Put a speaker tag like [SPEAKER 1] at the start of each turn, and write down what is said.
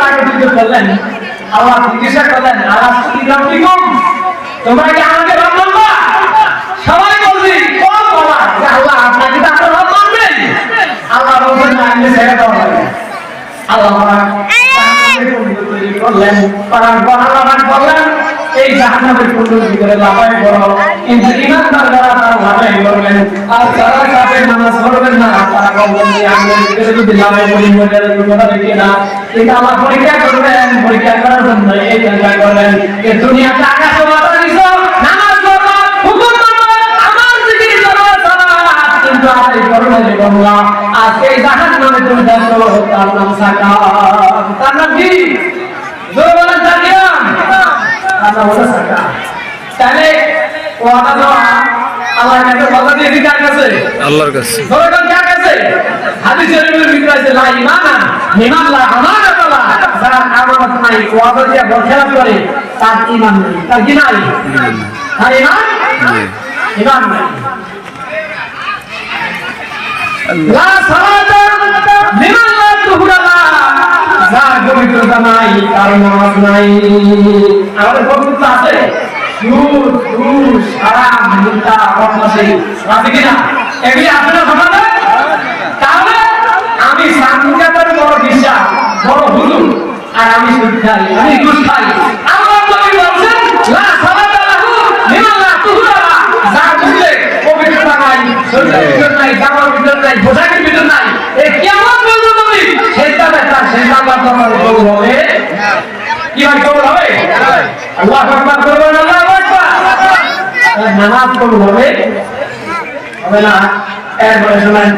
[SPEAKER 1] আগে যুদ্ধ করলেন আল্লাহ জিজ্ঞাসা করলেন আলাস্তুবিকুম তোমরা কি আমাকে রব মানবা সবাই বলছি কোন বলা যে আল্লাহ আপনাকে তো আপনারা রব মানবেন আল্লাহ বলেন না আমি ছেড়ে দাও আল্লাহ করলেন পারার পর আল্লাহ বললেন এই জাহান্নামের কুণ্ডুর ভিতরে লাফায় পড়ো কিন্তু ইমানদার যারা তারা লাফায় পড়বেন আর যারা কাফের নামাজ পড়বেন না তারা বলবেন যে আমি ভিতরে যদি লাফায় পড়ি মজার কথা দেখি না কিন্তু আল্লাহ পরীক্ষা করবেন পরীক্ষা করার জন্য এই চিন্তা করবেন যে দুনিয়া টাকা জমাতে দিছো নামাজ পড়ো হুকুম করো আমার জিকির করো সালাত কিন্তু আরে করো না বন্ধুরা আজকে এই জাহান্নামে তুমি যাচ্ছ তার নাম সাকাত তার নাম কি জোরে বলেন জানিয়াম আল্লাহ ওটা সাকা তাহলে ওয়াদা দেওয়া আল্লাহর কাছে কথা দিয়ে কি কার কাছে আল্লাহর কাছে জোরে বলেন কার কাছে হাদিস শরীফের ভিতরে আছে লা ঈমানা ঈমান লা আমানাত লা যারা আমানত নাই ওয়াদা দিয়ে বরখেলাপ করে তার ঈমান নেই তার কি নাই তার ঈমান ঈমান নাই লা সালাতা লিমান লা তুহরালা যার পবিত্রতা নাই তার নামাজ নাই আমাদের পবিত্রতা আছে সুদ ঘুষ হারাম মিথ্যা বদমাশি আছে কিনা এগুলি আছে না সমাজে তাহলে আমি সাংঘাতের বড় বিশ্বাস বড় হুজুর আর আমি সুদ খাই আমি ঘুষ খাই আল্লাহ নবী বলেন লা সালাতা লাহু লিমান লা তুহরালা যার বুঝলে পবিত্রতা নাই শরীরের ভিতর নাই জামার ভিতর নাই পোশাকের ভিতর নাই এই কিয়ামত পর্যন্ত নবী সেটা দেখা সেটা তোমার কবুল হবে কি ভাই কবুল হবে আল্লাহু আকবার করবেন আল্লাহু আকবার নামাজ কবুল হবে হবে না এরপরে শুনেন